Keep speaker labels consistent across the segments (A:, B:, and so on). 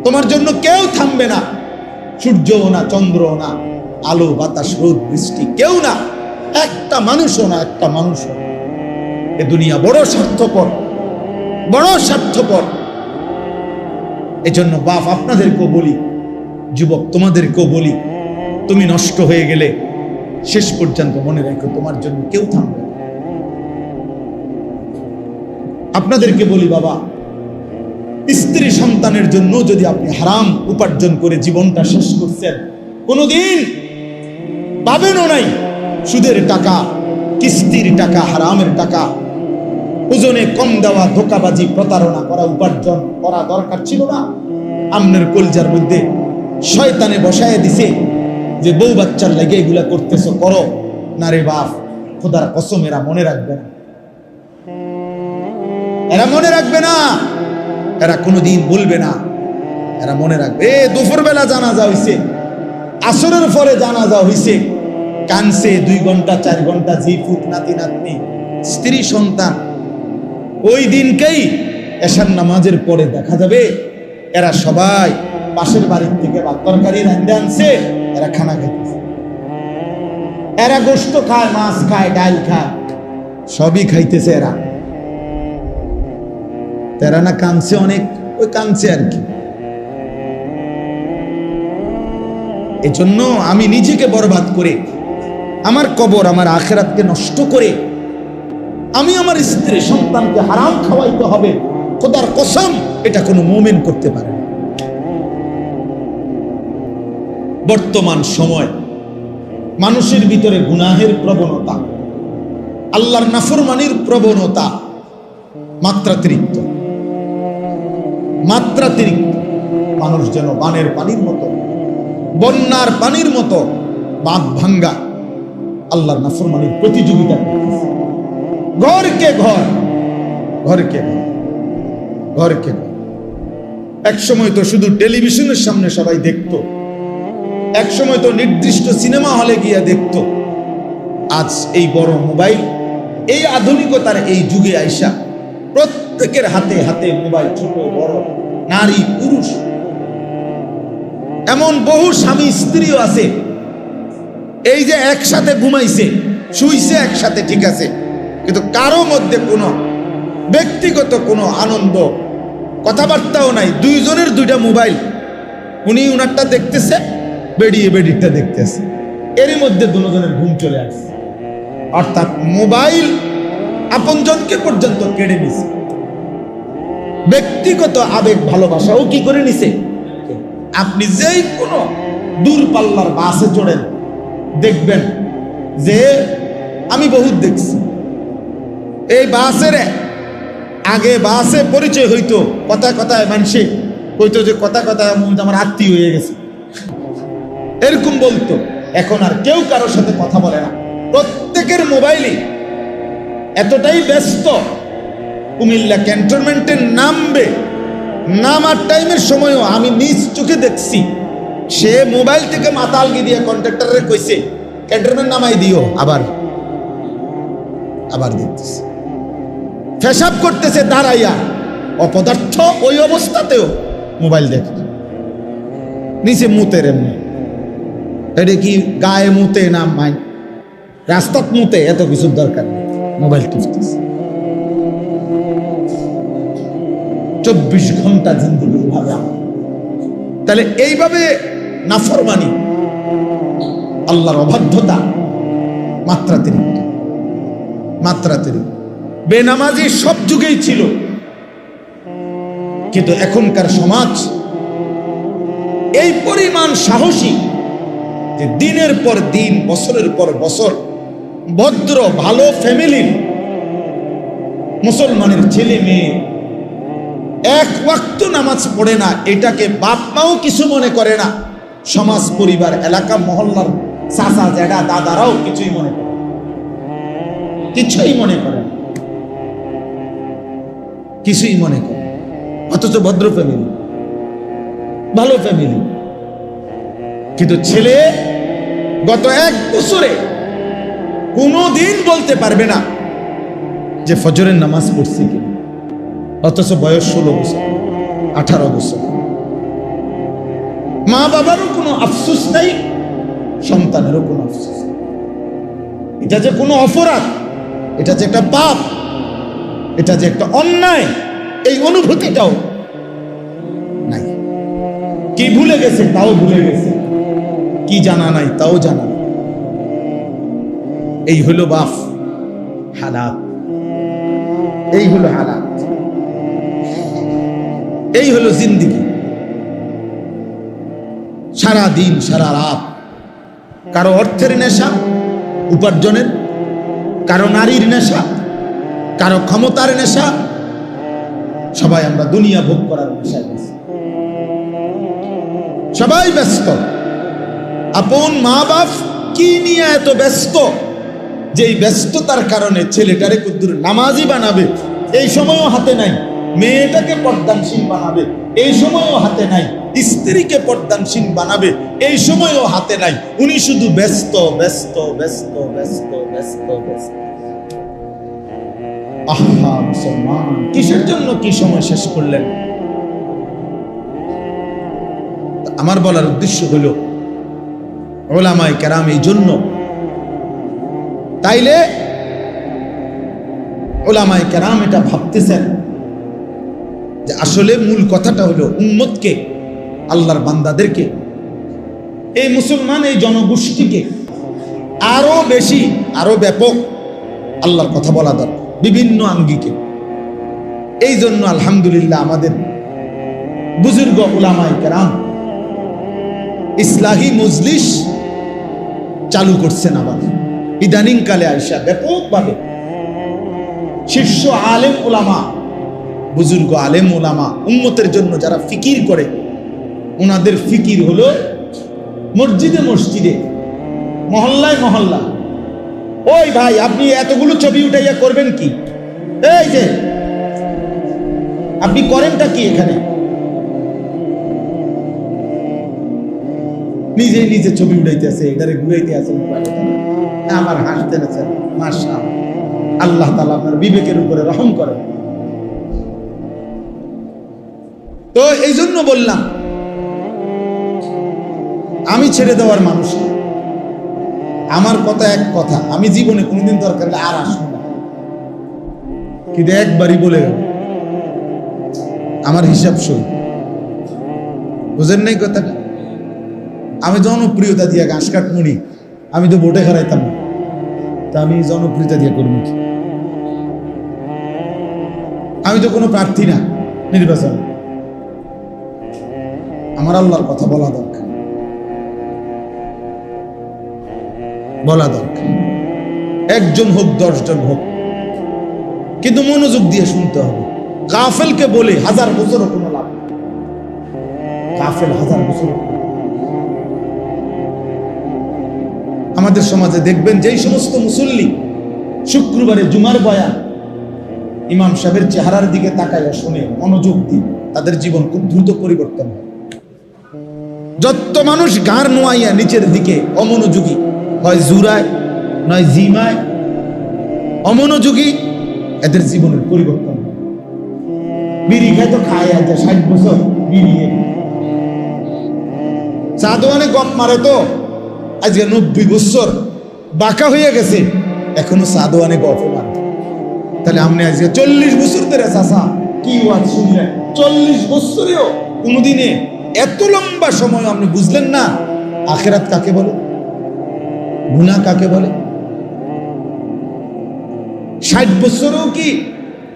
A: তোমার জন্য কেউ থামবে না, সূর্যও না, চন্দ্রও না, আলো বাতাস রোদ বৃষ্টি কেউ না, একটা মানুষও না, একটা মানুষও। এ দুনিয়া বড় স্বার্থপর, বড় স্বার্থপর। এজন্য বাপ আপনাদেরকেও বলি, যুবক তোমাদেরকেও বলি, তুমি নষ্ট হয়ে গেলে শেষ পর্যন্ত মনে রেখো তোমার জন্য কেউ থামবে না। আপনাদেরকে বলি বাবা, স্ত্রী সন্তানের জন্য যদি আপনি হারাম উপার্জন করে জীবনটা শেষ করছেন, কোনোদিন পাবেনও নাই। সুদের টাকা, কিস্তির টাকা, হারামের টাকা, ওজনে কম দেওয়া, ধোকাবাজি, প্রতারণা করা উপার্জন করা দরকার ছিল না। আমনের কলজার মধ্যে শয়তানে বসায় দিছে যে বউ বাচ্চার লাগে এগুলা করতেছো, করো না রে বাপ, খোদার কসম এরা মনে রাখবে না, এরা মনে রাখবে না, এরা কোনোদিন বলবে না, এরা মনে রাখবে। দুপুর বেলা জানাজা হইছে, আসরের পরে জানাজা হইছে, কানছে 2 ঘন্টা 4 ঘন্টা, জি ফুট নাতি নাতনি স্ত্রী সন্তান। ওই দিনকেই এশার নামাজের পরে দেখা যাবে এরা সবাই পাশের বাড়ির থেকে ভাত তরকারি রান্না আনছে, এরা খানা খাইতেছে, এরা গোশত খায়, মাছ খায়, ডাল খায়, সবই খাইতেছে এরা। তেরা না কানছে অনেক, ওই কানছে আর কি। এজন্য আমি নিজেকে বরবাদ করে, আমার কবর, আমার আখিরাতকে নষ্ট করে আমি আমার স্ত্রী সন্তানকে হারাম খাওয়াইতে হবে, খোদার কসম এটা কোনো মুমিন করতে পারে না। বর্তমান সময় মানুষের ভিতরে গুনাহের প্রবণতা, আল্লাহর নাফরমানির প্রবণতা মাত্রাতিরিক্ত, মাত্রাতিরিক্ত। মানুষ যেন বানের পানির মতো, বন্যার পানির মতো বাঁধ ভাঙ্গা আল্লাহর নাফরমানির প্রতিযোগিতা করতেছে। ঘরকে ঘর, ঘরকে ঘর, ঘরকে ঘর। এক সময় তো শুধু টেলিভিশনের সামনে সবাই দেখতো, এক সময় তো নির্দিষ্ট সিনেমা হলে গিয়ে দেখতো। আজ এই বড় মোবাইল, এই আধুনিকতার এই যুগে আইসা প্রত্যেকের হাতে হাতে মোবাইল, ছোট বড়, নারী পুরুষ, এমন বহু স্বামী স্ত্রীও আছে এই যে একসাথে ঘুমাইছে, শুইছে একসাথে, ঠিক আছে, কিন্তু কারো মধ্যে কোনো ব্যক্তিগত কোনো আনন্দ, কথাবার্তাও নাই। দুইজনের দুইটা মোবাইল, উনি উনারটা দেখতেছে, বেরিয়ে বেডিরটা দেখতেছে, এরই মধ্যে দুজনের ঘুম চলে আসছে। অর্থাৎ মোবাইল আপনজনকে পর্যন্ত কেড়ে নিছে, ব্যক্তিগত আবেগ ভালোবাসাও কি করে নিছে। আপনি যেই কোনো দূরপাল্লার বাসে চড়েন, দেখবেন যে আমি বহুত দেখছি, এই বাসের আগে বাসে পরিচয় হইতো, কথা কথায় মানুষে হইতো যে কথা কথায় আমার আত্মীয় হয়ে গেছে, এরকম বলতো। এখন আর কেউ কারোর সাথে কথা বলে না, প্রত্যেকের মোবাইলে এতটাই ব্যস্ত। কুমিল্লা ক্যান্টনমেন্টে নামবে, নামার টাইমের সময়ও আমি নিজ চোখে দেখছি, সে মোবাইল থেকে মাতালগি দিয়ে কন্ট্রাক্টরে কইছে ক্যান্টনমেন্ট নামাই দিও, আবার আবার দেখতেছে, ফেসাব করতেছে দাঁড়াইয়া, অপদার্থ ওই অবস্থাতেও মোবাইল দেখে, নিচে মুতের এমনি। এটা কি গায়ে মুতে না মাই রাস্তাত মুতে, এত কিছুর দরকার নেই, মোবাইল টিপতেছে। 24 ঘন্টা জিন্দগি ভাবে আমার। তাহলে এইভাবে নাফরমানি, আল্লাহর অবাধ্যতা মাত্রাতিরিক্ত, মাত্রাতিরিক্ত। বেনামাজি সব যুগেই ছিল, কিন্তু এখনকার সমাজ এই পরিমাণ সাহসী যে দিনের পর দিন, বছরের পর বছর ভদ্র ভালো ফ্যামিলির মুসলমানের ছেলে মেয়ে এক ওয়াক্ত নামাজ পড়ে না, এটাকে বাপ মাও কিছু মনে করে না, সমাজ পরিবার এলাকা মহল্লার চাচা জ্যাঠা দাদারাও কিছুই মনে করে, কিছুই মনে করে, কিছুই মনে করে। অথচ ভদ্র ফ্যামিলি, ভালো ফ্যামিলি, কিন্তু ছেলে গত 1 বছরে কোনোদিন বলতে পারবে না যে ফজরের নামাজ পড়ছি কি, অথচ বয়স 16 বছর 18 বছর। বাবারও কোনো আফসোস নাই, সন্তানেরও কোনো আফসোস নেই। এটা যে কোনো অপরাধ, এটা যে একটা পাপ, এটা যে একটা অন্যায়, এই অনুভূতিটাও নাই। কি ভুলে গেছে তাও ভুলে গেছে, কি জানা নাই তাও জানা নাই। এই হলো বাপ হালাত, এই হলো হালাত, এই হলো জিন্দেগি। সারা দিন সারা রাত কারো অর্থের নেশা উপার্জনের, কারো নারীর নেশা, কারো ক্ষমতার নেশা, সবাই আমরা দুনিয়া ভোগ করার নেশায় ব্যস্ত। সবাই ব্যস্ত। আপন মা বাপ কি নিয়ে এত ব্যস্ত যে এই ব্যস্ততার কারণে ছেলেটারে কুদ্দুর নামাজি বানাবে এই সময়ও হাতে নাই, মেয়েটাকে পর্দানশীল বানাবে এই সময়ও হাতে নাই, স্ত্রীকে পর্দানশীল বানাবে এই সময়ও হাতে নাই। উনি শুধু ব্যস্ত ব্যস্ত ব্যস্ত ব্যস্ত ব্যস্ত ব্যস্ত। আহা মুসলমান, কিসের জন্য কি সময় শেষ করলেন? আমার বলার উদ্দেশ্য হলো উলামায়ে কেরাম এই জন্য, তাইলে উলামায়ে কেরাম এটা ভাবতেছেন যে আসলে মূল কথাটা হলো উম্মতকে, আল্লাহর বান্দাদেরকে, এই মুসলমান এই জনগোষ্ঠীকে আরো বেশি আরো ব্যাপক আল্লাহর কথা বলা দরকার বিভিন্ন আঙ্গিকে। এই জন্য আলহামদুলিল্লাহ আমাদের বুজুর্গ উলামায়ে কেরাম ইসলাহি মজলিস চালু করছেন। আবার ইদানিং কালে আইসা ব্যাপকভাবে শীর্ষ আলেম ওলামা, বুজুর্গ আলেম ওলামা, উম্মতের জন্য যারা ফিকির করে, ওনাদের ফিকির হলো মসজিদে মসজিদে, মহল্লায় মহল্লা। ওই ভাই, আপনি এতগুলো ছবি উঠাইয়া করবেন কি? এই যে আপনি করেনটা কি এখানে? নিজে নিজে ছবি উঠাইতে আছে, এটারে ঘুরাইতে আছে, আমার হাসতে আছে। মাশাআল্লাহ, আল্লাহ তাআলা আপনার বিবেকের উপরে রহম করেন। তো এই জন্য বললাম, আমি ছেড়ে দেওয়ার মানুষ না। আমার কথা এক কথা, আমি জীবনে কোনোদিন দরকার হলে আর আসবো না, কিন্তু একবারই বলে গেল আমার হিসাব সই। বুঝেন নাই কথাটা? আমি জনপ্রিয়তা দিয়ে ঘাস কাটমুনি, আমি তো ভোটে হারাইতাম না, তা আমি জনপ্রিয়তা দিয়ে করবো কি? আমি তো কোনো প্রার্থী না নির্বাচন। আমার আল্লাহর কথা বলা দরকার, বলা দরকার। একজন হোক 10 জন হোক, কিন্তু মনোযোগ দিয়ে শুনতে হবে। গাফেলকে বলে 1000 বছরও কোনো লাভ নেই। গাফেল 1000 বছর। আমাদের সমাজে দেখবেন যেই সমস্ত মুসল্লি শুক্রবারে জুমার বয়ান ইমাম সাহেবের চেহারার দিকে তাকায় শুনে মনোযোগ দিয়ে, তাদের জীবন খুব দ্রুত পরিবর্তন হয়। যত মানুষ গাড় নোয়াইয়া নিচের দিকে অমনোযোগী, হয় জুরায় নয় জিমায় অমনোযোগী, এদের জীবনের পরিবর্তন হয়। বিড়ি খায় তো খায় আছে 60 বছর বিড়ি, চা দোকানে গপ মারে তো আজকে 90 বছর, বাঁকা হয়ে গেছে, এখনো চা দোকানে গপ মারে। তাহলে আপনি আজকে 40 বছর ধরে চাচা কি ওয়াজ শুনলেন, 40 বছরেও কোনোদিনে এত লম্বা সময় আপনি বুঝলেন না আখিরাত কাকে বলে, গুনাহ কাকে বলে। 60 বছরেও কি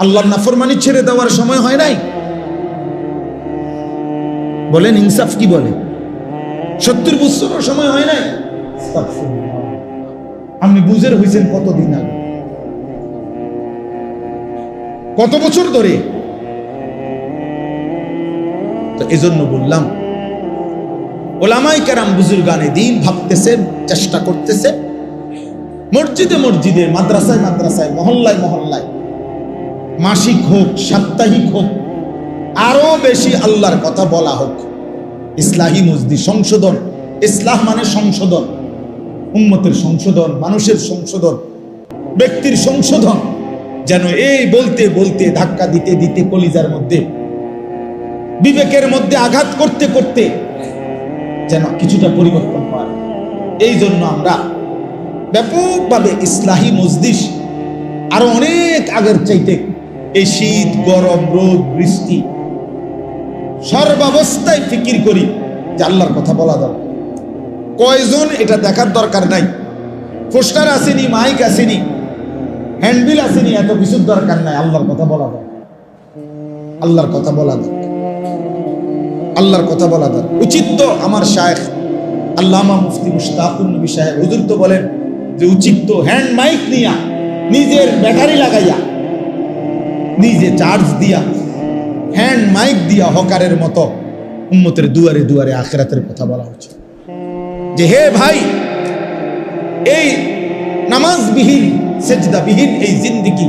A: আল্লাহর নাফরমানি ছেড়ে দেওয়ার সময় হয় নাই? বলেন ইনসাফ কি বলে? 70 বছরও সময় হয় নাই? আপনি বুঝের হয়েছেন কতদিন আগে, কত বছর ধরে? তো এজন্য বললাম ওলামায়ে কেরাম বুজুর্গানে দ্বীন ভাবতেছে, চেষ্টা করতেছে, মসজিদে মসজিদে, মাদ্রাসায় মাদ্রাসায়, মহল্লায় মহল্লায়, মাসিক হোক সাপ্তাহিক হোক, আরো বেশি আল্লাহর কথা বলা হোক। ইসলাহি মজলিস, সংশোধন। ইসলাহ মানে সংশোধন, উম্মতের সংশোধন, মানুষের সংশোধন, ব্যক্তির সংশোধন। যেন এই বলতে বলতে, ধাক্কা দিতে দিতে, কলিজার মধ্যে, বিবেকের মধ্যে আঘাত করতে করতে যেন কিছুটা পরিবর্তন হয়। এই জন্য আমরা ব্যাপকভাবে ইসলাহি মজলিস আরো অনেক আগের চাইতে এই শীত, গরম, রোদ, বৃষ্টি সর্বাবস্থায় ফিকির করি যে আল্লাহর কথা বলা দরকার। কয়জন এটা দেখার দরকার নাই, পোস্টার আসেনি, মাইক আসেনি, হ্যান্ডবিল আসেনি, এত কিছুর দরকার নাই। আল্লাহর কথা বলা দরকার, আল্লাহর কথা বলা দরকার, আল্লাহর কথা বলা দরকার। উচিত তো আমার শায়েখ আল্লামা মুফতি মুশতাকুন নবী সাহেব হুজুর তো বলেন যে উচিত তো হ্যান্ড মাইক নিয়া, নিজের ব্যাটারি লাগাইয়া, নিজে চার্জ দিয়া, হ্যান্ড মাইক দিয়া হকারের মতো উম্মতের দুয়ারে দুয়ারে আখিরাতের কথা বলা উচিত। যে হে ভাই, এই নামাজবিহীন, সেজদাবিহীন এই জিন্দেগি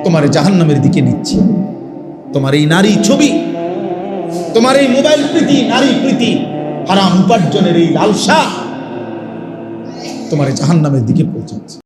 A: তোমার জাহান্নামের দিকে নিচ্ছে। তোমার এই নারী ছবি, তোমার এই মোবাইল প্রীতি, নারী প্রীতি, হারাম উপার্জনের এই লালসা তোমার জাহান্নামের দিকে পৌঁছাচ্ছে।